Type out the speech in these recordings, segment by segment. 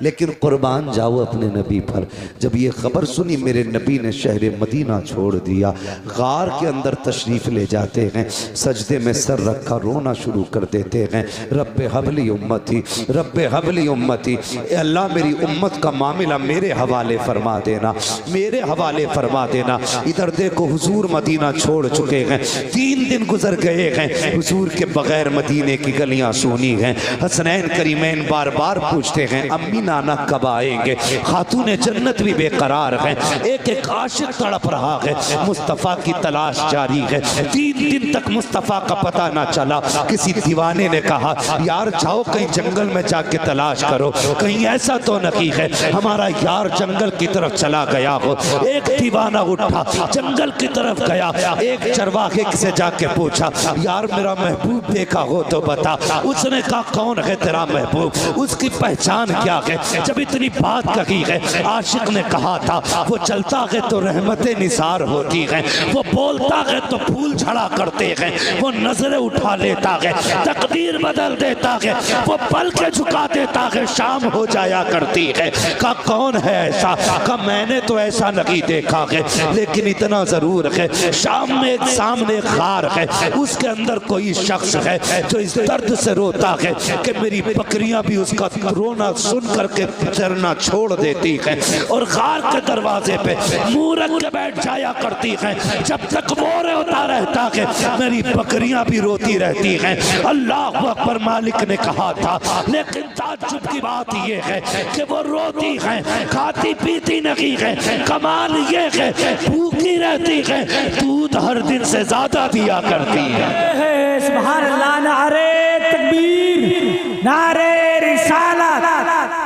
लेकिन कुर्बान जाओ अपने नबी पर। जब ये खबर सुनी मेरे नबी ने शहर मदीना छोड़ दिया, गार के अंदर तशरीफ़ ले जाते हैं, सजदे में सर रखा रोना शुरू कर देते हैं। रब्बे हबली उम्मती, रब्बे हबली उम्मती, अल्लाह मेरी उम्मत का मामला मेरे हवाले फरमा देना, मेरे हवाले फरमा देना। इधर देखो हुजूर मदीना छोड़ चुके हैं, 3 दिन गुजर गए हैं, हुजूर के बगैर मदीने की गलियां सूनी हैं। हसनैन करीमैन बार बार पूछते हैं अम्मी नाना कब आएंगे। खातून जन्नत भी बेकरार है, एक एक आशिक तड़प रहा है, मुस्तफ़ा की तलाश जारी है। 3 दिन तक मुस्तफ़ा का पता ना चला। किसी दीवाने ने कहा यार जाओ कहीं जंगल में जाके तलाश करो, कहीं ऐसा तो नहीं है हमारा यार जंगल की तरफ चला गया हो। एक दीवाना उठा जंगल की तरफ गया, एक चरवाहे से जाके पूछा यार मेरा महबूब देखा हो तो बता। उसने कहा कौन है तेरा महबूब, उसकी पहचान क्या है। जब इतनी बात कही है, आशिक ने कहा था वो चलता है तो रहमतें निसार होती हैं, वो बोलता है तो फूल झड़ा करते हैं, वो नजरें उठा लेता है तकदीर बदल देता है, वो पल के झुका देता है शाम हो जाया करती है। का कौन है ऐसा, का मैंने तो ऐसा नहीं देखा है, लेकिन इतना जरूर है शाम में एक सामने खार है, उसके अंदर कोई शख्स है जो इस दर्द से रोता है कि मेरी बकरियां भी उसका रोना सुन करके चरना छोड़ देती है और गार के दरवाजे पे मुंह रख के बैठ जाया करती है। जब तक वो रोता रहता है मेरी बकरियां भी रोती रहती हैं। अल्लाह अकबर मालिक ने कहा था, लेकिन ताज्जुब की बात ये है कि वो रोती है, खाती पीती नहीं है, कमाल ये है भूखी रहती है, दूध हर दिन से ज्यादा दिया करती है। सुभान अल्लाह, नारे तकबीर, नारे रिसालत।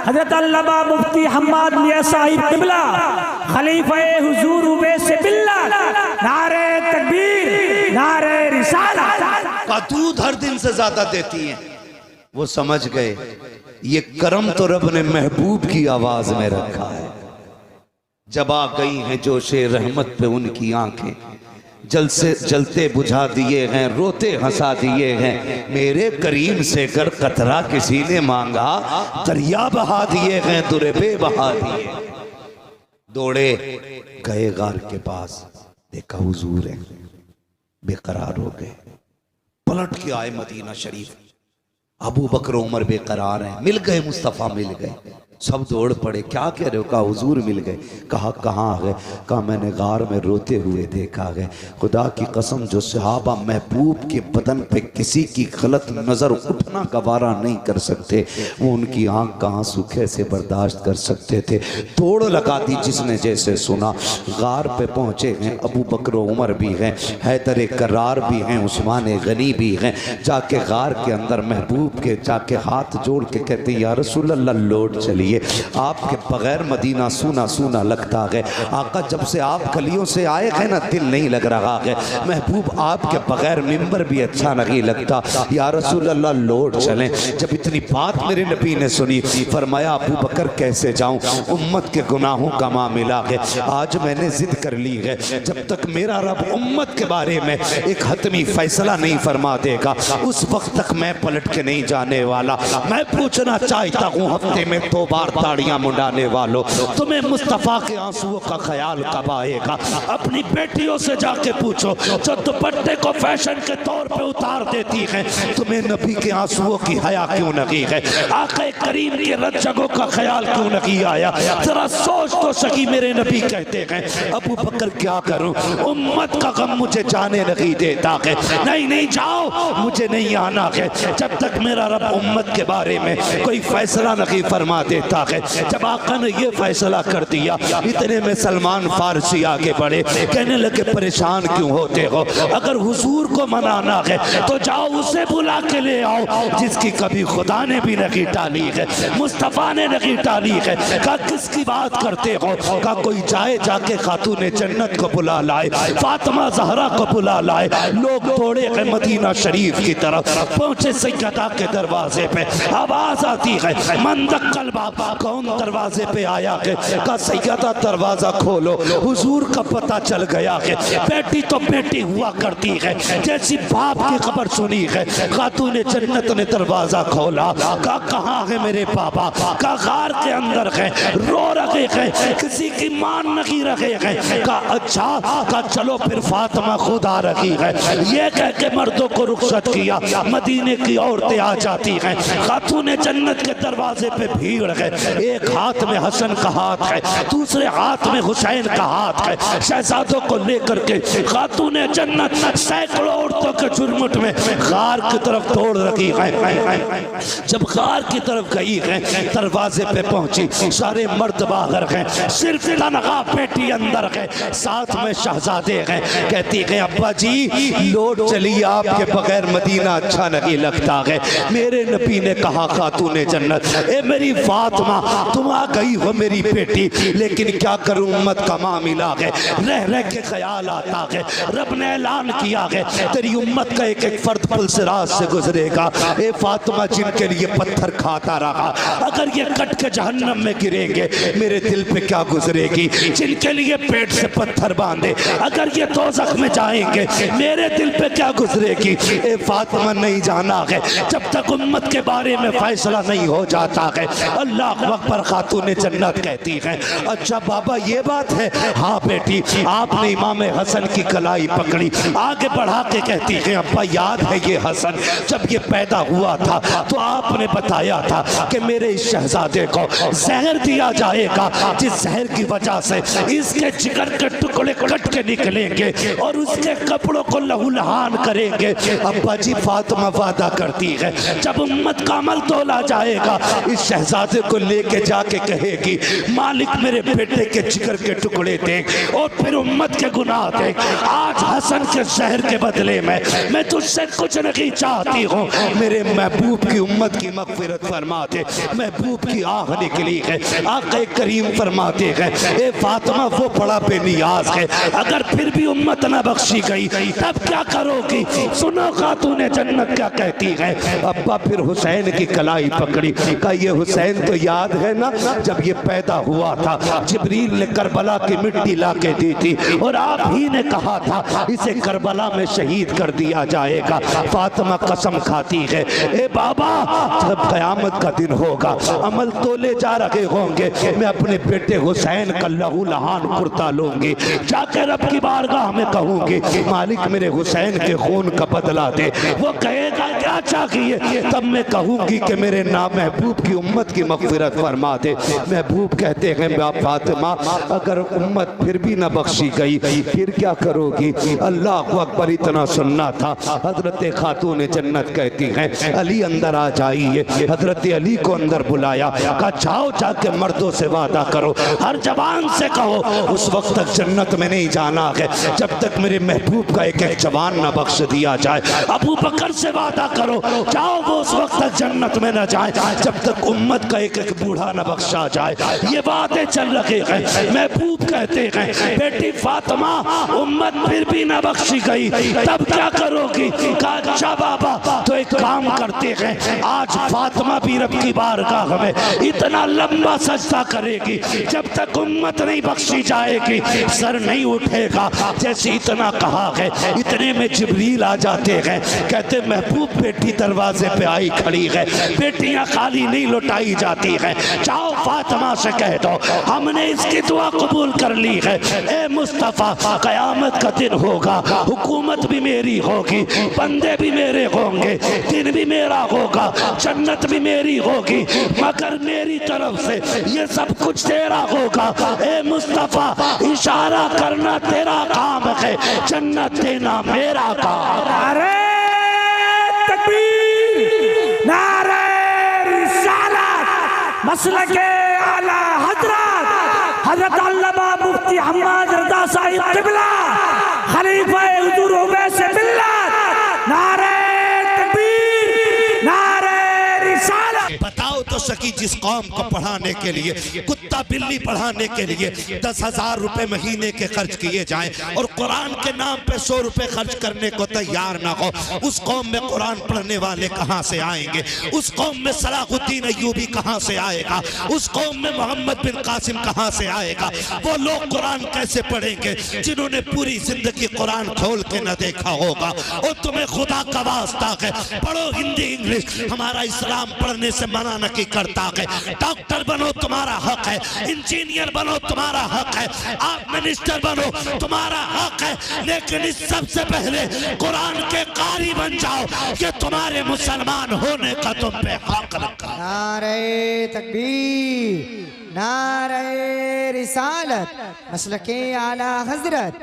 हजरत अल्लामा मुफ्ती हम्माद मियां साहिब क़िबला खलीफे हुजूर उवैस बिल्ला, नारे तकबीर, नारे रिसालत। का दूध हर दिन से ज्यादा देती हैं। वो समझ गए ये करम तो रब ने महबूब की आवाज में रखा है। जब आ गई हैं जोशे रहमत पे उनकी आंखें, जल से जलते बुझा दिए हैं, रोते हंसा दिए हैं। मेरे करीम से कर कतरा किसी ने मांगा, दरिया बहा दिए हैं, दुरबे बहा दिए। दौड़े गए गार के पास, देखा हुजूर है, बेकरार हो गए। पलट के आए मदीना शरीफ, अबू बकर उमर बेकरार हैं, मिल गए मुस्तफ़ा मिल गए। सब दौड़ पड़े, क्या कह रहे हो, कहा हुजूर मिल गए। कहा कहाँ गए, कहा मैंने गार में रोते हुए देखा है। खुदा की कसम जो सहाबा महबूब के बदन पे किसी की गलत नज़र उठना गवारा नहीं कर सकते, वो उनकी आंख का आंसू कैसे बर्दाश्त कर सकते थे। तोड़ लगा दी जिसने जैसे सुना। गार पे पहुँचे हैं, अबू बकर उमर भी हैं, हैदर करार भी हैं, उस्मान गनी भी हैं। जाके गार के अंदर महबूब के जाके हाथ जोड़ के कहते या रसूल अल्लाह लौट चलिए, आपके बगैर मदीना सूना सूना लगता है। आका जब से आप गलियों से आए हैं ना दिल नहीं लग रहा है। महबूब आपके बगैर मिंबर भी अच्छा नहीं लगता, या रसूल अल्लाह लौट चलें। जब इतनी बात मेरे नबी ने सुनी, फरमाया अबू बकर कैसे जाऊं, उम्मत के गुनाहों का मामला है। आज मैंने जिद कर ली है, जब तक मेरा रब उम्मत के बारे में एक हतमी फैसला नहीं फरमा देगा उस वक्त तक मैं पलट के नहीं जाने वाला। मैं पूछना चाहता हूँ हफ्ते में 2 बार ताड़ियां मुंडाने वालों, तुम्हें मुस्तफा के आंसुओं का ख्याल कब आएगा। अपनी बेटियों से जाके पूछो जो दुपट्टे को फैशन के तौर पे उतार देती हैं, तुम्हें नबी के आंसुओं की हया क्यों नहीं है। आक़ा करीम के रज्जगों का ख्याल क्यों नहीं आया। जरा सोच तो सकी। मेरे नबी कहते हैं अबू बकर क्या करूं, उम्मत का गम मुझे जाने नहीं देता है। नहीं नहीं जाओ, मुझे नहीं आना है जब तक मेरा रब उम्मत के बारे में कोई फैसला नहीं फरमा देता है। जब आका ने ये फैसला कर दिया, इतने में सलमान फारसी आगे बढ़े, कहने लगे परेशान क्यों होते हो, अगर हुजूर को मनाना है तो जाओ उसे बुला के ले आओ जिसकी कभी खुदा ने भी नहीं टाली है, मुस्तफ़ा ने नहीं टाली है। कहा किसकी बात करते हो, कहा कोई जाए जाके खातून जन्नत को बुला लाए, फातिमा ज़हरा को बुला लाए। लोग दौड़े गए मदीना शरीफ की तरफ, पहुंचे सैयदा के दरवाजे पे, आवाज आती है मंदक्कल बाप, कौन दरवाजे पे आया है? कहा सैयदा दरवाजा खोलो। हुजूर का पता चल गया है बेटी तो बेटी हुआ करती है। जैसी बाप की खबर सुनी है खातून जन्नत ने दरवाजा खोला। कहा कहाँ है मेरे पापा? कहा गार के अंदर है, रो रहे हैं, किसी की मान नहीं रहे हैं। कहा अच्छा, कहा चलो फिर फातिमा खुद आ रही है। ये कह के मर्दों को रुखसत किया। मदीने की औरतें आ जाती हैं, खातून जन्नत के दरवाजे पे भीड़ है। एक हाथ में हसन का हाथ है, दूसरे हाथ में हुसैन का हाथ है। शहजादों को लेकर के खातून जन्नत सैकड़ों औरतों के झुरमुट में गार की तरफ दौड़ रही है। जब गार की तरफ गई है दरवाजे पे पहुंची, सारे मर्द बाहर हैं, सिर्फ तनहा बेटी अंदर है, साथ में शहजादे हैं। कहती है अब्बा जी लौट चलिए, आपके बगैर मदीना अच्छा नहीं लगता है। मेरे नबी ने कहा खातून जन्नत ए मेरी फातिमा तुम आ गई हो मेरी बेटी, लेकिन क्या करूं उम्मत का मामला है, रह रह के ख्याल आता है। रब ने ऐलान किया है तेरी उम्मत का एक एक फर्द पुलसिरात से गुजरेगा। ए फातिमा जिनके लिए पत्थर खाता रहा, अगर ये कट के जहन्नम में गिरेंगे मेरे दिल पे क्या गुजरेगी? जिनके लिए पेट से पत्थर बांधे, अगर ये दोज़ख में जाएंगे मेरे दिल पे क्या गुजरेगी? ए फातिमा नहीं जाना है जब तक उम्मत के बारे में फैसला नहीं हो जाता है। अल्लाह अकबर। खातून जन्नत कहती है अच्छा बाबा ये बात है? हाँ बेटी। आपने इमाम हसन की कलाई पकड़ी, आगे बढ़ा के कहती है अब्बा याद है ये हसन जब ये पैदा हुआ था तो आपने बताया था कि मेरे इस शहजादे को जहर दिया जाएगा, जिस जहर की वजह से इसके जिगर के टुकड़े कट के निकलेंगे और उसके कपड़ों को लहूलुहान करेंगे। अब्बा जी फातिमा वादा करती है जब उम्मत का अमल तोला जाएगा इस शहजादे को लेके जाके कहेगी मालिक मेरे बेटे के जिगर के टुकड़े दे और फिर उम्मत के गुनाह दे। आज हसन के जहर के बदले में मैं तुझसे कुछ नहीं चाहती हूँ, मेरे महबूब की उम्मत की मगफिरत फरमा दे। महबूब की आह निकली है, आक़ा करीम फरमाते हैं ए फातिमा वो बड़ा बेनियाज है, अगर फिर भी उम्मत न बख्शी गई तब क्या करोगी? सुनो खातून जन्नत क्या कहती है। अब्बा फिर हुसैन की कलाई पकड़ी, का ये हुसैन तो याद है ना जब ये पैदा हुआ था जिब्रील ने करबला की मिट्टी ला के दी थी और आप ही ने कहा था इसे करबला में शहीद कर दिया जाएगा। फातिमा कसम खाती है ए बाबा जब क़यामत का दिन होगा अमल तोले जा रहे होंगे मैं अपने बेटे हुसैन का लहू लहान कुर्ता लूंगी, जाकर रब की बारगाह में कहूंगी मालिक मेरे हुसैन के खून का बदला दे। वो कहेगा क्या चाहिए? तब मैं कहूंगी कि मेरे नाम महबूब की उम्मत की मग़फ़िरत फरमा दे। महबूब कहते हैं फातिमा अगर उम्मत फिर भी न बख्शी गई फिर क्या करोगी? अल्लाह अकबर। इतना सुनना था। हजरत खातून जन्नत कहती हैं अली अंदर आ जाइए। हजरत अली को अंदर बुलाया, कहा जाओ जाके मर्दों से वादा करो, हर जवान से कहो उस वक्त तक जन्नत में नहीं जाना है जब तक मेरे महबूब का एक एक जवान न बख्श दिया जाए। अबू बकर से वादा करो जाओ वो उस वक्त तक जन्नत में न जाए जब तक उम्मत का एक एक बूढ़ा न बख्शा जाए। ये बातें चल रहे हैं। महबूब कहते हैं बेटी फातिमा उम्मत फिर भी न बख्शी गई तब क्या करोगी? कहा अच्छा बाबा तो एक काम करते हैं आज फातिमा भी रब की बारगाह में इतना लंबा सजदा करेगी जब तक उम्मत नहीं बख्शी जाएगी सर नहीं उठेगा। जैसे इतना कहा है इतने में जिब्रील आ जाते हैं, कहते महबूब बेटी दरवाजे पे आई खड़ी है, बेटियां खाली नहीं लौटाई जाती हैं, जाओ फातिमा से कह दो हमने इसकी दुआ कबूल कर ली है। ए मुस्तफ़ा क़यामत का दिन होगा, हुकूमत भी मेरी होगी, बंदे भी मेरे होंगे, दिन भी मेरा होगा, जन्नत भी मेरी होगी, मगर मेरी तरफ से ये सब कुछ तेरा होगा। ए मुस्तफ़ा इशारा करना तेरा काम है, जन्नत देना मेरा काम। नारे तकबीर, नारे रिसालत, मसलके आला हजरत हजरत अल्लामा मुफ्ती हम्माद रज़ा साहिब क़िबला खलीफा हुज़ूर उवैस मिल्लत। नारे तकबीर, नारे रिसालत। बताओ तो सकी जिस कौम को पढ़ाने के लिए कुत्ता बिल्ली पढ़ाने के लिए 10,000 रुपए महीने के खर्च किए जाएं और कुरान के नाम पे 100 रुपए खर्च करने को तैयार ना हो, उस कौम में कुरान पढ़ने वाले कहां से आएंगे? उस कौम में सलाहुद्दीन अय्यूबी कहां से आएगा? उस कौम में मोहम्मद बिन कासिम कहां से आएगा? वो लोग कुरान कैसे पढ़ेंगे जिन्होंने पूरी जिंदगी कुरान खोल के न देखा होगा? और तुम्हें खुदा का वास्ता है, पढ़ो हिंदी इंग्लिश, हमारा इस्लाम पढ़ने से मना नहीं करता है। डॉक्टर बनो तुम्हारा हक है, इंजीनियर बनो तुम्हारा हक है, आप मिनिस्टर बनो तुम्हारा हक है, लेकिन इस सबसे पहले कुरान के कारी बन जाओ, ये तुम्हारे मुसलमान होने का तुम पे हक रखा। नारे तकबीर, नारे रिसालत, मसलके आला हजरत,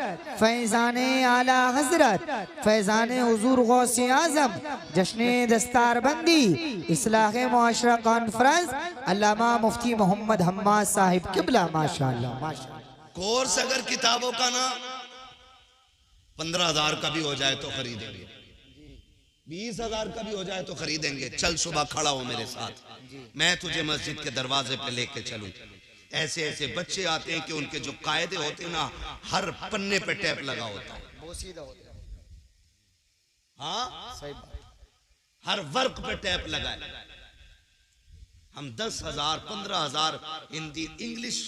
फैज़ाने आला हजरत, फैज़ाने हुजूर गौसे आज़म, जश्ने दस्तारबंदी, इस्लाह मुआशरा कॉन्फ्रेंस, अल्लामा मुफ्ती मोहम्मद हम्माद साहिब किबला। माशाअल्लाह माशाअल्लाह। कोर्स अगर किताबों का ना 15,000 का भी हो जाए तो खरीदेंगे, 20,000 का भी हो जाए तो खरीदेंगे। चल सुबह खड़ा हो मेरे साथ, मैं तुझे मस्जिद के दरवाजे पे लेके चलूं। ऐसे ऐसे बच्चे आते हैं कि उनके जो कायदे होते हैं ना, हर पन्ने पे टैप लगा होता है, हाँ सही बात। हर वर्क पे टैप लगा है। हम 10,000 15,000 हिंदी इंग्लिश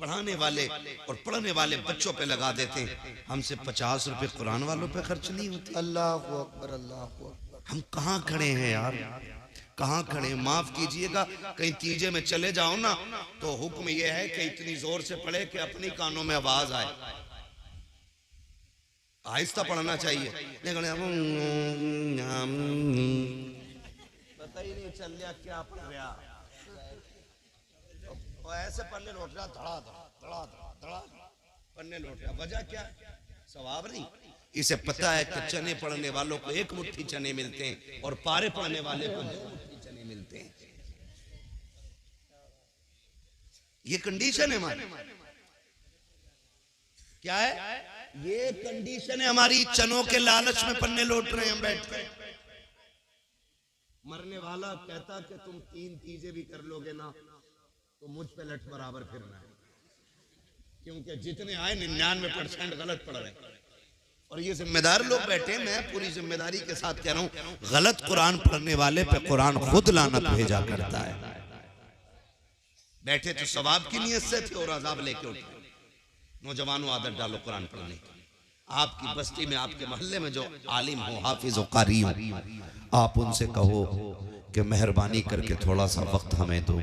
पढ़ाने वाले और पढ़ने वाले बच्चों पे लगा देते हैं, हमसे 50 रुपए कुरान वालों पे खर्च नहीं होते। अल्लाहु अकबर, अल्लाहु अकबर। हम कहाँ खड़े हैं यार, कहाँ खड़े हैं? माफ कीजिएगा, कहीं तीजे में चले जाओ ना तो हुक्म यह है कि इतनी जोर से पढ़े कि अपनी कानों में आवाज आए। आहिस्ता पढ़ना चाहिए, लेकिन पता ही नहीं चल रहा क्या पढ़ रहा, ऐसे पन्ने लौट रहा, धड़ा धड़ा धड़ा धड़ा पन्ने लौट रहा। वजह क्या? सवाब नहीं। इसे पता है कि चने पढ़ने वालों को 1 मुट्ठी चने मिलते हैं और पारे पढ़ने वाले को 2 मुट्ठी चने मिलते हैं। ये कंडीशन है हमारी, क्या है? ये कंडीशन है हमारी। चनों के लालच में पन्ने लौट रहे हैं हम बैठ कर। मरने वाला कहता कि तुम 3 तीजे भी कर लोगे ना तो मुझ पे लठ बराबर फिरना है, क्योंकि जितने आए 99% गलत पढ़ रहे हैं। और ये जिम्मेदार लोग बैठे, मैं पूरी जिम्मेदारी के साथ कह रहा हूं, गलत कुरान पढ़ने वाले पे कुरान खुद लानत भेजा करता है। बैठे तो सवाब की नियत से थे और अजाब लेके उठे। नौजवानों आदत डालो कुरान पढ़ने की। आपकी बस्ती में, आपके मोहल्ले में जो आलिम हो, हाफिज हो, कारी हो, आप उनसे कहो कि मेहरबानी करके थोड़ा सा वक्त हमें दो,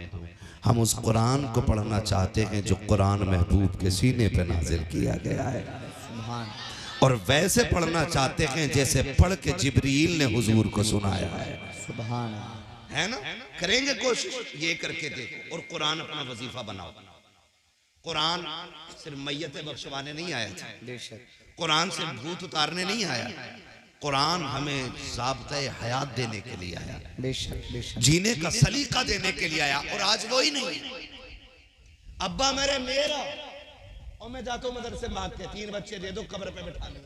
हम उस कुरान को पढ़ना चाहते हैं जो कुरान महबूब के सीने पे नाजिल किया गया है, और वैसे पढ़ना चाहते हैं जैसे पढ़ के जिब्रील ने हुजूर को सुनाया है। सुभान है ना? करेंगे कोशिश, ये करके देखो। और कुरान अपना वजीफा बनाओ। कुरान सिर्फ मैयत बख्शवाने नहीं आया था, कुरान सिर्फ भूत उतारने नहीं आया, कुरान हमें ज़ाब्ते हयात देने के लिए आया, बेशक बेशक, जीने का सलीका देने के लिए आया। और आज वो ही नहीं। अब्बा मेरा और मैं जाता हूं मदरसे मांग के 3 बच्चे दे दो, कब्र पे बैठा ले।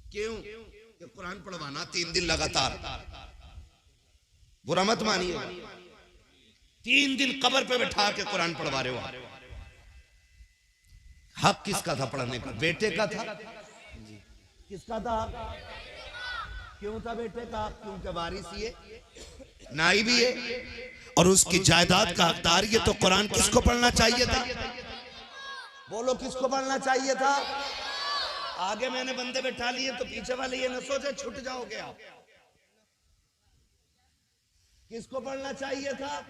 क्यों? कि कुरान पढ़वाना 3 दिन लगातार, बुरा मत मानिए, 3 दिन कब्र पे बैठा के कुरान पढ़वा रहे हो। हक किसका था पढ़ने का? बेटे का था। किसका था? क्यों था बेटे का? क्योंकि वारिस ये नाई भी है और उसकी जायदाद का हकदार ये। तो कुरान किसको पढ़ना चाहिए था? बोलो, किसको पढ़ना चाहिए था? आगे मैंने बंदे बैठा लिए तो पीछे वाले ये न सोचे छूट जाओगे आप। किसको पढ़ना चाहिए था?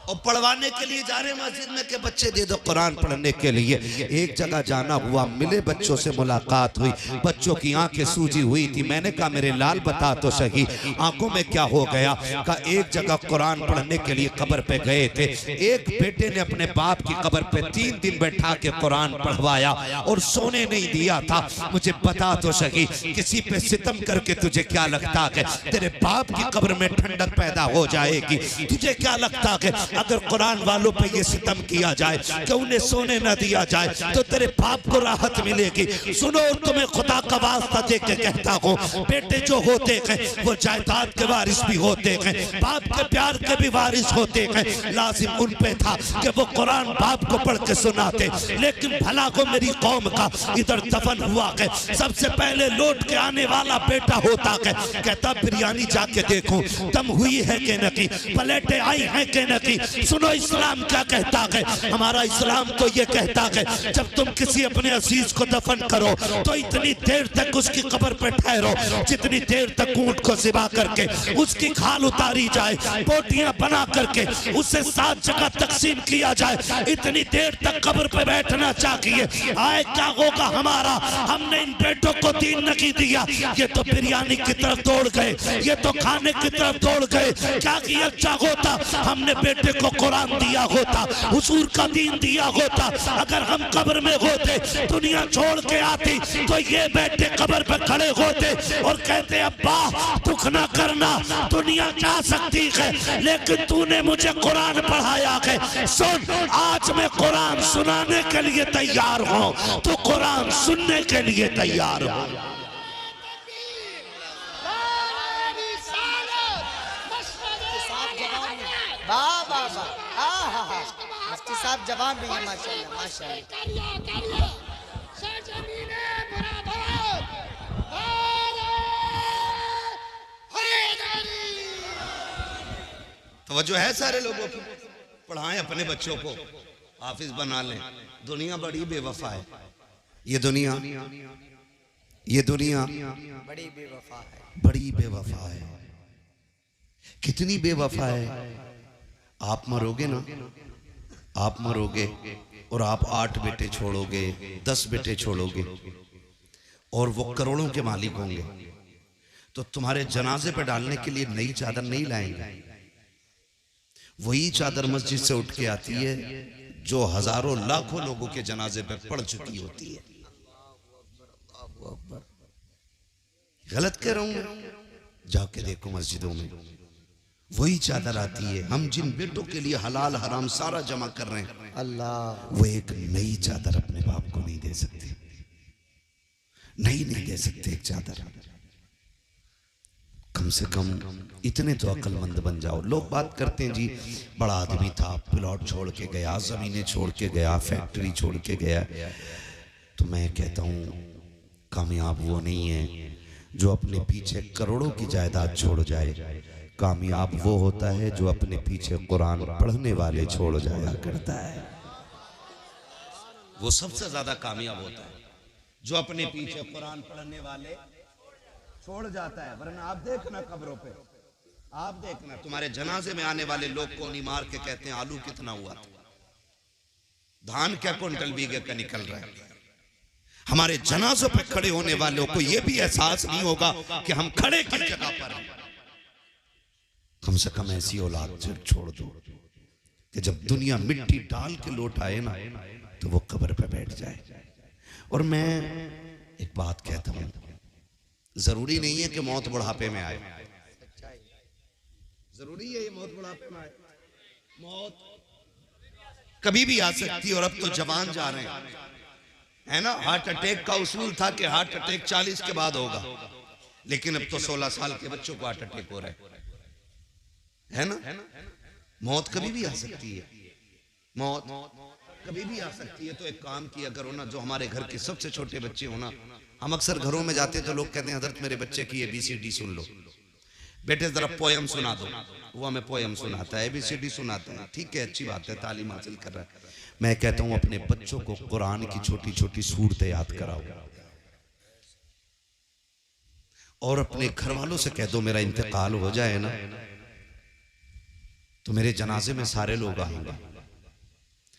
और पढ़वाने के लिए जा रहे मस्जिद में कि बच्चे दे दो कुरान पढ़ने के लिए। एक जगह जाना हुआ, मिले बच्चों से मुलाकात हुई, बच्चों की आंखें सूजी हुई थी। मैंने कहा मेरे लाल बता तो सही आंखों में क्या हो गया? कहा एक जगह कुरान पढ़ने के लिए कब्र पे गए थे, एक बेटे ने अपने बाप की कब्र पे 3 दिन बैठा के कुरान पढ़वाया और सोने नहीं दिया था। मुझे बता तो सही, किसी पे सितम करके तुझे क्या लगता है तेरे बाप की कब्र में ठंडक पैदा हो जाएगी? तुझे क्या लगता है अगर कुरान वालों पे ये सितम किया जाए कि उन्हें सोने न दिया जाए तो तेरे बाप को राहत मिलेगी। सुनो, तुम्हें खुदा का वास्ता दे के कहता हूँ, बेटे जो होते हैं वो जायदाद के वारिस भी होते हैं, बाप के प्यार के भी वारिस होते हैं। लाजिम उन पे था कि वो कुरान बाप को पढ़ के सुनाते, लेकिन भला को मेरी कौम का इधर दफन हुआ है, सबसे पहले लौट के आने वाला बेटा होता है। कहता बिरयानी जाके देखूं दम हुई है कि नहीं, प्लेटें आई हैं कि नहीं। सुनो इस्लाम क्या कहता है, हमारा इस्लाम तो ये कहता है जब तुम किसी अपने अजीज को दफन करो तो इतनी देर तक उसकी कब्र पे ठहरो जितनी देर तक ऊंट को ज़िबा करके उसकी खाल उतारी जाए, बोटियां बना करके उसे 7 जगह तकसीम किया जाए, इतनी देर तक कब्र पे बैठना चाहिए। आए क्या होगा हमारा, हमने इन बेटों को दीन नहीं दिया, ये तो बिरयानी की तरफ दौड़ गए, ये तो खाने की तरफ दौड़ गए। क्या किया अच्छा होता, हमने बेटे को कुरान दिया होता, हुजूर का दीन दिया होता। अगर हम कब्र में होते, दुनिया छोड़ के आती, तो ये बेटे कब्र पे खड़े होते और कहते अब्बा दुख ना करना, दुनिया जा सकती है लेकिन तूने मुझे कुरान पढ़ाया है। सुन, आज मैं कुरान सुनाने के लिए तैयार हूँ, तो कुरान सुनने के लिए तैयार हो। वाह वाह वाह, आहा, मुफ्ती साहब जवान भी हैं माशाल्लाह माशाल्लाह। तवज्जो है सारे लोगों की, पढ़ाएं अपने बच्चों को, हाफिज बना लें। दुनिया बड़ी बेवफा है, ये दुनिया बड़ी बेवफा है, बड़ी बेवफा है। कितनी बेवफा है, आप मरोगे ना, आप मरोगे और आप 8 बेटे छोड़ोगे, 10 बेटे छोड़ोगे और वो करोड़ों के मालिक होंगे, तो तुम्हारे जनाजे पे डालने के लिए नई चादर नहीं लाएंगे। वही चादर मस्जिद से उठ के आती है जो हजारों लाखों लोगों के जनाजे पे पड़ चुकी होती है। गलत कह रहा हूं, जाके देखो मस्जिदों में वही चादर आती है। हम जिन बेटों के लिए हलाल हराम सारा जमा कर रहे हैं, अल्लाह वो एक नई चादर अपने बाप को नहीं दे सकते, नहीं दे सकते एक चादर। कम से कम इतने तो अक्लमंद बन जाओ। लोग बात करते हैं जी बड़ा आदमी था, प्लॉट छोड़ के गया, जमीनें छोड़ के गया, फैक्ट्री छोड़ के गया। तो मैं कहता हूँ कामयाब वो नहीं है जो अपने पीछे करोड़ों की जायदाद छोड़ जाए, कामयाब वो होता है जो अपने पीछे कुरान पढ़ने वाले छोड़ जाया करता है। वो सबसे ज्यादा कामयाब होता है जो अपने पीछे कुरान पढ़ने वाले छोड़ जाता है। वरना आप देखना कब्रों पे, आप देखना तुम्हारे जनाजे में आने वाले लोग को नहीं मार के कहते हैं आलू कितना हुआ था, धान क्या कुंटल बीघे का निकल रहा है। हमारे जनाजों पे खड़े होने वालों को यह भी एहसास नहीं होगा कि हम खड़े किस जगह पर हैं। कम से कम ऐसी औलाद छोड़ दो कि जब दुनिया मिट्टी डाल के लौट आए ना तो वो कब्र पे बैठ जाए। और मैं एक बात कहता हूं, जरूरी नहीं है कि मौत बुढ़ापे में आए, जरूरी है ये मौत बुढ़ापे में आए, मौत कभी भी आ सकती है। और अब तो जवान जा रहे हैं, है ना। हार्ट अटैक का उसूल था कि हार्ट अटैक 40 के बाद होगा, लेकिन अब तो 16 साल के बच्चों को हार्ट अटैक हो रहा है ना। मौत कभी भी आ सकती है, मौत कभी भी आ सकती है। तो एक काम किया करो ना, जो हमारे घर के सबसे छोटे बच्चे हो ना, हम अक्सर घरों में जाते तो लोग कहते हैं हजरत मेरे बच्चे की ABCD सुन लो, बेटे जरा पोयम सुना दो। वो हमें पोयम सुनाता है, ABCD सुनाता है, ठीक है, अच्छी बात है, तालीम हासिल कर रहा है। मैं कहता हूं अपने बच्चों को कुरान की छोटी छोटी सूरतें याद कराओ, और अपने घर वालों से कह दो मेरा इंतकाल हो जाए ना तो मेरे जनाजे में सारे लोग आएंगे,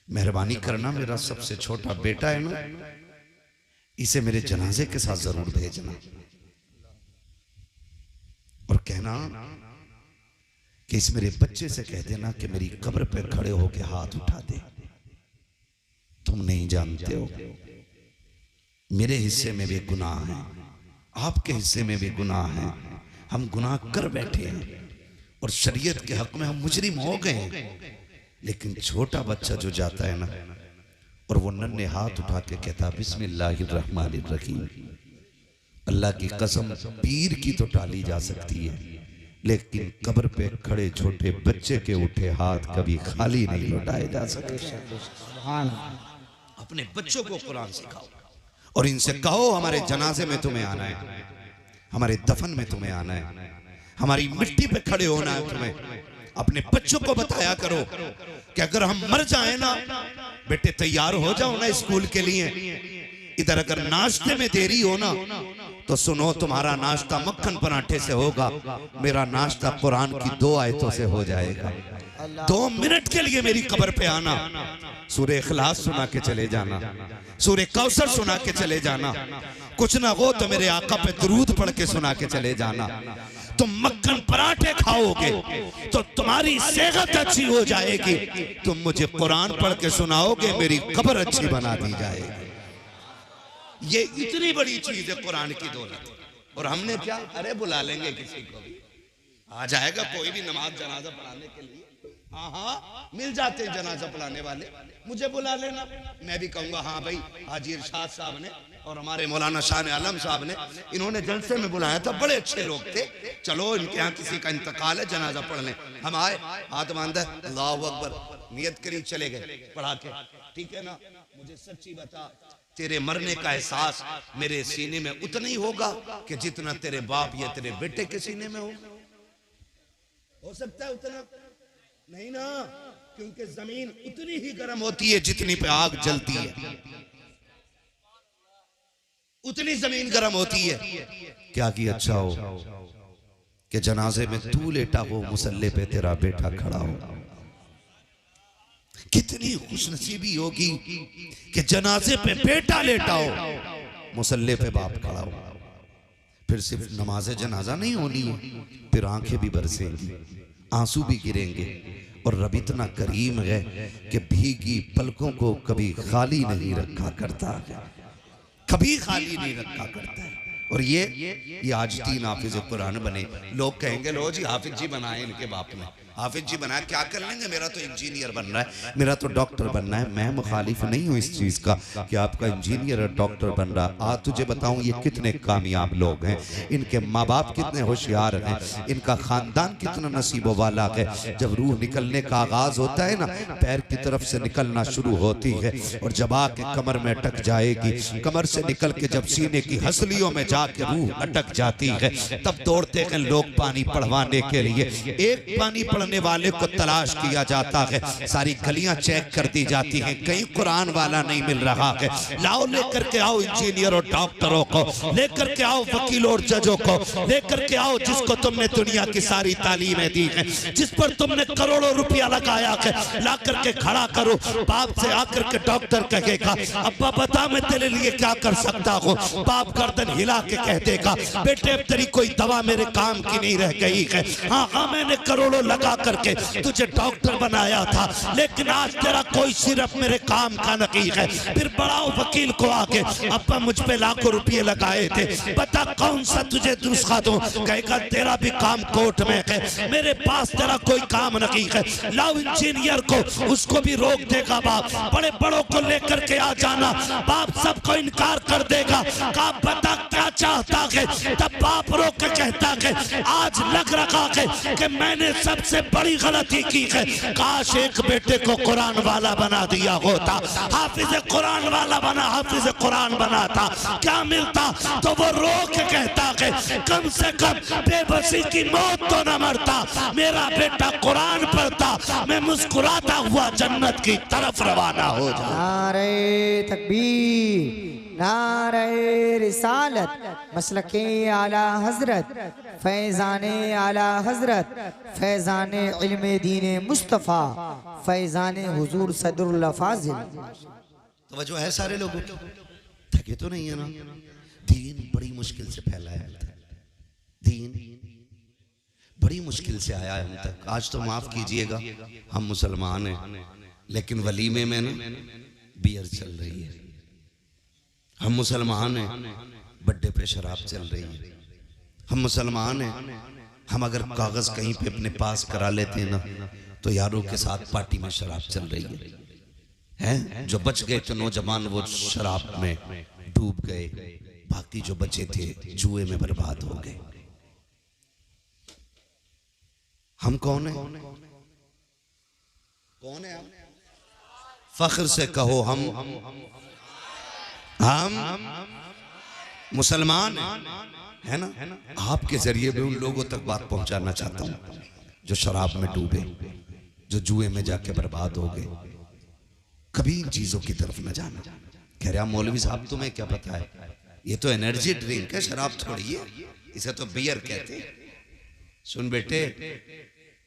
मेहरबानी करना मेरा सबसे छोटा बेटा है ना, इसे मेरे जनाजे के साथ जरूर भेजना। और कहना कि इस मेरे बच्चे से कह देना कि मेरी कब्र पर खड़े होके हाथ उठा दे। तुम नहीं जानते हो मेरे हिस्से में भी गुनाह है, आपके हिस्से में भी गुनाह है, हम गुनाह कर बैठे हैं और शरीयत के हक में हम मुजरिम हो गए हैं। लेकिन छोटा बच्चा जो जाता है ना और वो नन्हे हाथ उठा के कहता बिस्मिल्लाहिर्रहमानिर्रहीम, अल्लाह की कसम पीर की तो टाली जा सकती है, लेकिन कब्र पे खड़े छोटे बच्चे के उठे हाथ कभी खाली नहीं लौटाए जा सकते। अपने बच्चों को कुरान सिखाओ और इनसे कहो हमारे जनाजे में तुम्हें आना है, हमारे दफन में तुम्हें आना है, हमारी मिट्टी पे खड़े होना है तुम्हें। अपने बच्चों को बताया करो कि अगर हम मर जाए ना बेटे तैयार हो जाओ ना स्कूल के लिए। इधर अगर नाश्ते में देरी हो ना तो सुनो तुम्हारा नाश्ता मक्खन पराठे से होगा, मेरा नाश्ता कुरान की 2 आयतों से हो जाएगा। 2 मिनट के लिए मेरी कब्र पे आना, सूरह इखलास सुना के चले जाना, सूरह कौसर सुना के चले जाना, कुछ ना हो तो मेरे आका पे दुरूद पढ़ के सुना के चले जाना। तुम मक्खन पराठे खाओगे तो तुम्हारी सेहत अच्छी हो जाएगी, तुम मुझे कुरान पढ़ के सुनाओगे मेरी कब्र अच्छी बना दी जाएगी। ये इतनी बड़ी चीज है कुरान की दौलत। और हमने क्या, अरे बुला लेंगे किसी को भी, आ जाएगा कोई भी नमाज जनाजा पढ़ाने के लिए। हाँ मिल जाते हैं जनाजा पढ़ाने वाले, मुझे बुला लेना, मैं भी कहूंगा हाँ भाई हाजी इरशाद साहब ने और हमारे मौलाना शाह आलम साहब ने इन्होंने जलसे में बुलाया था, बड़े अच्छे लोग थे, चलो इनके यहाँ किसी का इंतकाल है जनाजा पढ़ लें। हम आए, हाथ बांधा, अल्लाहु अकबर, नियत करी, चले गए पढ़ा के। ठीक है ना, मुझे सच्ची बता, तेरे मरने का एहसास मेरे सीने में उतना ही होगा कि जितना तेरे बाप या तेरे बेटे के सीने में हो सकता है उतना नहीं ना, क्योंकि जमीन उतनी ही गर्म होती है जितनी पे आग जलती है, उतनी जमीन गर्म होती है। क्या कि अच्छा हो कि जनाजे में तू लेटा हो, मुसल्ले पे तेरा बेटा खड़ा हो। कितनी खुशनसीबी होगी कि जनाजे पे बेटा लेटा हो, मुसल्ले पे बाप खड़ा हो। फिर सिर्फ नमाज जनाजा नहीं होनी है, फिर आंखें भी बरसेंगी, आंसू भी गिरेंगे। और रब इतना करीम है कि भीगी पलकों को कभी खाली नहीं रखा करता, कभी खाली नहीं रखा करता है। और ये आज 3 हाफिज कुरान बने। लोग कहेंगे लो जी हाफिज जी बनाए इनके बाप ने, हाफिज जी बनाया क्या कर लेंगे, मेरा तो इंजीनियर बनना है, मेरा तो डॉक्टर बनना है। मैं मुखालिफ नहीं हूँ इस चीज का कि आपका इंजीनियर और डॉक्टर बन रहा। आज तुझे बताऊं ये कितने कामयाब लोग हैं, इनके माँ बाप कितने होशियार हैं, इनका खानदान कितना नसीबों वाला है। जब रूह निकलने का आगाज होता है ना, पैर की तरफ से निकलना शुरू होती है और जब आके कमर में अटक जाएगी, कमर से निकल के जब सीने की हसलियों में जाके रूह अटक जाती है, तब दौड़ते हैं लोग पानी पढ़वाने के लिए। एक पानी पढ़ने वाले को तलाश किया जाता है, सारी गलियां चेक कर दी जाती हैं, कहीं कुरान वाला नहीं मिल रहा है। लाओ लेकर के आओ इंजीनियर और डॉक्टरों को, लेकर के आओ वकीलों और जजों को, लेकर के आओ जिसको तुमने दुनिया की सारी तालीमें दी है, जिस पर तुमने करोड़ों रुपया लगाया है, ला करके खड़ा करो। बाप से आकर के डॉक्टर कहेगा अब्बा बता मैं तेरे लिए क्या कर सकता हूँ, बाप गर्दन हिला के कह देगा बेटे अब तेरी कोई दवा मेरे काम की नहीं रह गई है। हाँ मैंने करोड़ों लगा करके तुझे डॉक्टर बनाया था, लेकिन आज तेरा कोई सिर्फ मेरे काम का नहीं है। फिर बड़ा वकील को आके अब्बा मुझ पे लाखों रुपये लगाए थे, बता कौन सा तुझे नुस्खा दूं, कहेगा तेरा भी काम कोर्ट में है, मेरे पास तेरा कोई काम नहीं है। लाओ इंजीनियर को, उसको भी रोक देगा बाप, बड़े बड़ों को लेकर के आ जाना, बाप सबको इनकार कर देगा। का बता क्या चाहता है, तब बाप रोक के कहता है आज लग रहा है कि मैंने सबसे बड़ी गलती की है, काश एक बेटे को कुरान वाला बना दिया होता, हाफिज कुरान वाला बना, हाफिज कुरान बना था, क्या मिलता। तो वो रो के कहता है कम से कम बेबसी की मौत तो न मरता, मेरा बेटा कुरान पढ़ता, मैं मुस्कुराता हुआ जन्नत की तरफ रवाना हो जाता। नारे तकबीर, नारे रिसालत, मसलके आला हजरत, फैज़ाने आला हजरत, फैज़ाने इल्मे दीने मुस्तफ़ा, फैज़ाने हुजूर सदरुल्लाह फाजिल। तो वजह है सारे लोगों की, थके तो नहीं है ना। दीन बड़ी मुश्किल से फैला है, दीन बड़ी मुश्किल से आया है हम तक। आज तो माफ कीजिएगा हम मुसलमान हैं, लेकिन वलीमे में ना बियर चल रही है। हम मुसलमान हैं, बड्डे पे शराब चल रही है। हम मुसलमान हैं, हम अगर कागज कहीं पे अपने पास करा लेते हैं ना तो यारों के साथ पार्टी में शराब चल रही है। जो बच गए तो नौजवान वो शराब में डूब गए, बाकी जो बचे थे जुए में बर्बाद हो गए। हम कौन है? कौन है? फख्र से कहो हम मुसलमान है ना। आपके जरिए भी उन लोगों तक बात पहुंचाना चाहता हूं जो शराब में डूबे, जो जुए में जाके बर्बाद हो गए। कभी इन चीजों की तरफ न जाना। कह रहा मौलवी साहब तुम्हें क्या पता है, ये तो एनर्जी ड्रिंक है, शराब थोड़ी है, इसे तो बियर कहते हैं। सुन बेटे,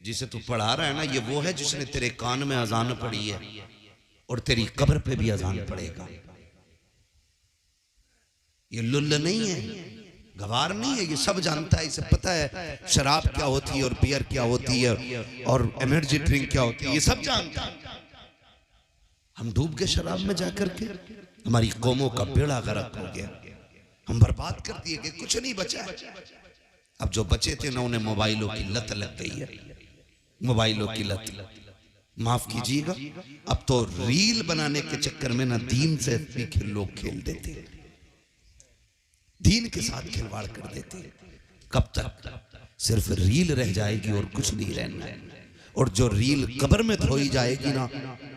जिसे तू पढ़ा रहा है ना, ये वो है जिसने तेरे कान में अजान पड़ी है और तेरी कब्र पे भी अजान पड़ेगा। ये लुल्ल नहीं है, गवार नहीं है, ये सब जानता है, इसे पता है शराब क्या होती है और बियर क्या होती है और एनर्जी ड्रिंक क्या होती है, ये सब जानता है। हम डूब गए शराब में जाकर के, हमारी कौमों का बेड़ा गर्क हो गया, हम बर्बाद कर दिए गए, कुछ नहीं बचा। अब जो बचे थे ना, उन्हें मोबाइलों की लत लग गई है, मोबाइलों की लत। माफ कीजिएगा, अब तो रील बनाने के चक्कर में ना दीन से भी लोग खेल देते, दीन के साथ खिलवाड़ कर देते। कब तक? सिर्फ रील रह जाएगी और कुछ नहीं रहना है। और जो रील कब्र में धोई जाएगी ना,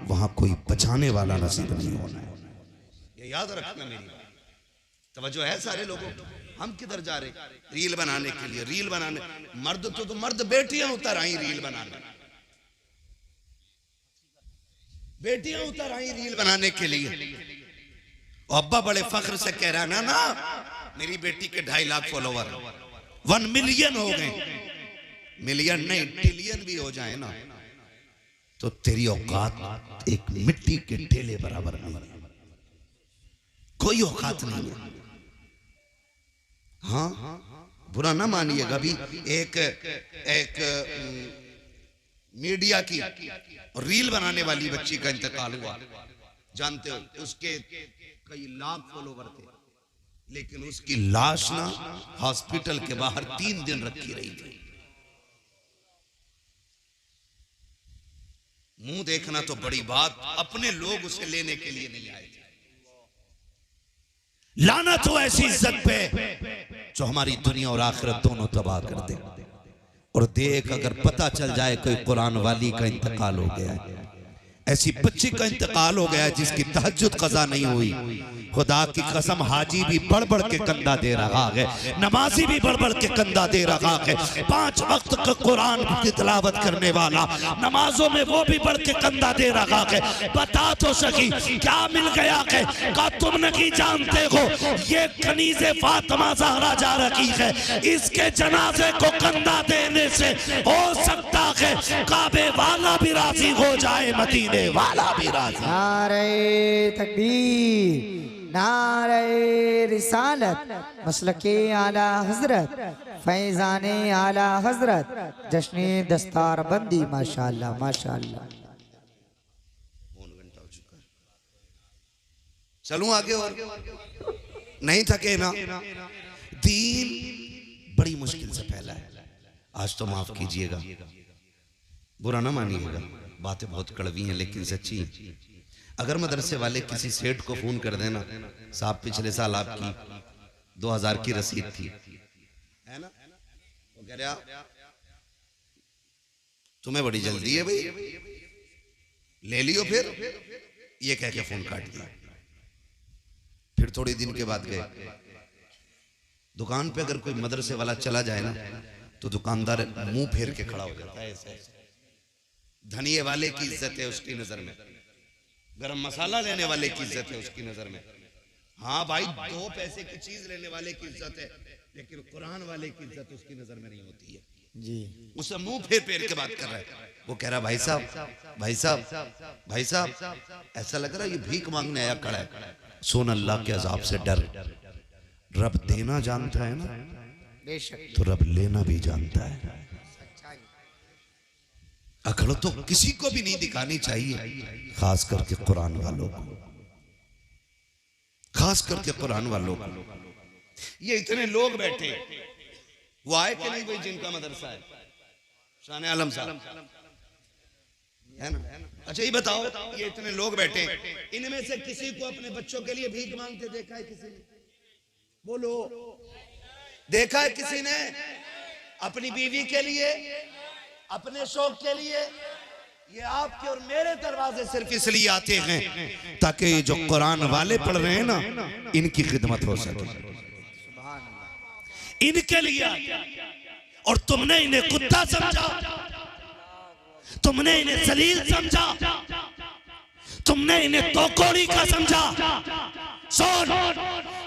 वहां कोई बचाने वाला नसीब नहीं होना है। ये याद रखना, मेरी तवज्जो है सारे लोगों। हम किधर जा रहे? रील बनाने के लिए। रील बनाने मर्द तो मर्द बेटियां उतर आई रील बनाने, बेटियां उतर आई रील बनाने के लिए। और अब्बा बड़े फख्र से कह रहा ना मेरी बेटी के 2.5 लाख फॉलोवर 1 मिलियन हो गए। मिलियन नहीं, ट्रिलियन भी हो जाए ना, तो तेरी औकात एक मिट्टी के ढेले बराबर नहीं, कोई औकात नहीं है। हाँ, बुरा ना मानिएगा। भी एक मीडिया की रील बनाने वाली बच्ची का इंतकाल हुआ, जानते हो, उसके कई लाख फॉलोवर थे, लेकिन उसकी लाश ना हॉस्पिटल के बाहर 3 दिन रखी रही थी। मुंह देखना तो बड़ी बात, अपने लोग उसे लेने के लिए नहीं आए थे। लानत हो ऐसी इज्जत पे जो हमारी दुनिया और आखिरत दोनों तबाह कर दे। और देख, अगर पता चल जाए कोई कुरान वाली का इंतकाल हो गया है, ऐसी बच्ची का इंतकाल हो गया है जिसकी तहज्जुद कज़ा नहीं हुई, खुदा की कसम हाजी भी बढ़ बढ़ के कंधा दे रहा है, नमाजी भी बढ़ बढ़ के कंधा दे रहा है, 5 वक्त का कुरान की तिलावत करने वाला नमाजों में वो भी बढ़ के कंधा दे रहा है। बता तो सकी क्या मिल गया है? का तुम नहीं जानते हो ये कनीज़े फातिमा ज़हरा जा रही है, इसके जनाजे को कंधा देने से हो सकता है काबे वाला भी राजी हो जाए, मदीने वाला भी राजी। नारे तकबीर, नारे रिसालत, मसलके आला हजरत, फैजाने आला हजरत, जश्ने दस्तार बंदी, माशाअल्लाह माशाअल्लाह। चलूं आगे और नहीं थके ना। दीन बड़ी मुश्किल से फैला है। आज तो माफ कीजिएगा, बुरा ना मानिएगा, बातें बहुत कड़वी हैं लेकिन सच्ची हैं। अगर मदरसे वाले किसी सेठ को फोन कर देना, साहब पिछले साल आपकी 2000 की रसीद थी, है ना, वो कह रहा तुम्हें बड़ी जल्दी है भाई, ले लियो, फिर ये कह के फोन काट दिया। फिर थोड़े दिन के बाद गए दुकान पे, अगर कोई मदरसे वाला चला जाए ना तो दुकानदार मुंह फेर के खड़ा हो जाता है ऐसे। धनिये वाले की इज्जत है उसकी नजर में, गरम मसाला लेने वाले की इज्जत है उसकी नजर में। हाँ भाई, 2 पैसे की चीज लेने वाले की इज्जत है, लेकिन कुरान वाले की इज्जत उसकी नजर में नहीं होती है जी। उसे मुंह फेर फेर के बात कर रहा है। वो कह रहा भाई साहब भाई साहब भाई साहब, ऐसा लग रहा है ये भीख मांगने आया खड़ा है। सुन, अल्लाह के अजाब से डर। रब देना जानता है ना, तो रब लेना भी जानता है। अकड़ तो किसी को भी नहीं दिखानी चाहिए, खास करके कुरान वालों को, खास करके कुरान वालों को। ये इतने लोग बैठे, वो आए कि नहीं भाई जिनका मदरसा है? शान आलम साहब है ना? अच्छा ये बताओ, ये इतने लोग बैठे हैं, इनमें से किसी को अपने बच्चों के लिए भीख मांगते देखा है किसी ने? बोलो, देखा है किसी ने? अपनी बीवी के लिए, अपने शौक के लिए? ये आपके और मेरे दरवाजे सिर्फ इसलिए आते हैं ताकि ये जो कुरान वाले पढ़ रहे हैं ना, इनकी खिदमत हो सके, इनके लिए आते हैं। और तुमने इन्हें कुत्ता समझा, तुमने इन्हें जलील समझा, तुमने इन्हें तोकोड़ी का समझा। सुन,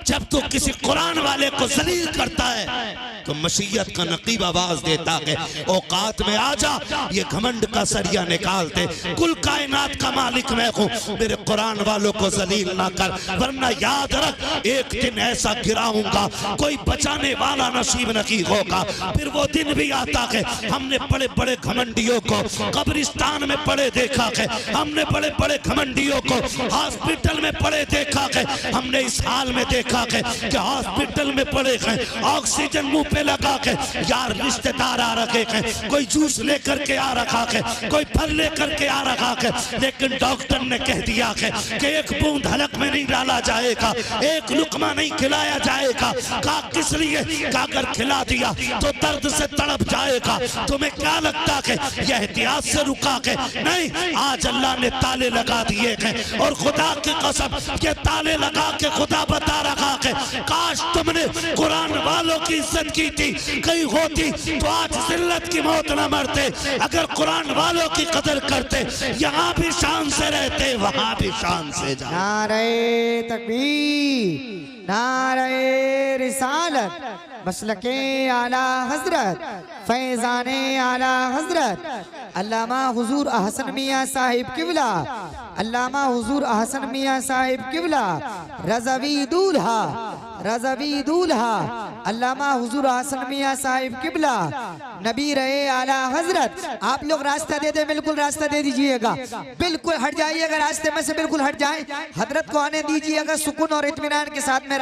जब तू किसी कुरान वाले को जलील करता है तो मशीयत का नकीब आवाज देता है, औकात में आ जा, ये घमंड का सरिया निकाल दे, कुल कायनात का मालिक मैं हूँ, मेरे कुरान वालों को जलील ना कर, वरना याद रख एक दिन ऐसा गिराऊंगा कोई बचाने वाला नसीब नहीं होगा। फिर वो दिन भी आता है, हमने बड़े बड़े घमंडियों को कब्रिस्तान में पड़े देखा है, हमने बड़े बड़े घमंडियों को हॉस्पिटल में पड़े देखा है, हमने इस हाल में देखा है कि हॉस्पिटल में पड़े हैं, ऑक्सीजन मुंह पे लगा के, यार रिश्तेदार आ रखे हैं, कोई जूस लेकर के आ रखा है, कोई फल लेकर के आ रखा है, लेकिन डॉक्टर ने कह दिया है कि एक बूंद हलक में नहीं डाला जाएगा, एक लुकमा नहीं खिलाया जाएगा। कहा किस लिए? कि अगर खिला दिया तो दर्द से तड़प जाएगा। तुम्हें क्या लगता है यह एहतियात से रुका है? नहीं, आज अल्लाह ने ताले लगा दिए हैं, और खुदा की कसम ये ताले लगा के खुदा बता रखा है, काश तुमने कुरान वालों की इज्जत की थी, कहीं होती तो आज जिल्लत की मौत न मरते। अगर कुरान वालों की कदर करते, यहाँ भी शान से रहते, वहां भी शान से जाते। नारे तकबीर, नारे रिसालत, मसलके आला हजरत, फैजाने आला हजरत अल्लामा हुजूर अहसन मियाँ साहिब किबला, अल्लामा हुजूर अहसन मियाँ साहिब किबला, रज़वी दूल्हा, रज़वी दूल्हा अल्लामा हुजूर अहसन मियाँ साहिब किबला, नबी रहे आला हजरत। आप लोग रास्ता दे दे, बिल्कुल रास्ता दे दीजिएगा, बिल्कुल हट जाइएगा रास्ते में से, बिल्कुल हट जाए, हजरत को आने दीजिएगा सुकून और इत्मीनान के साथ में।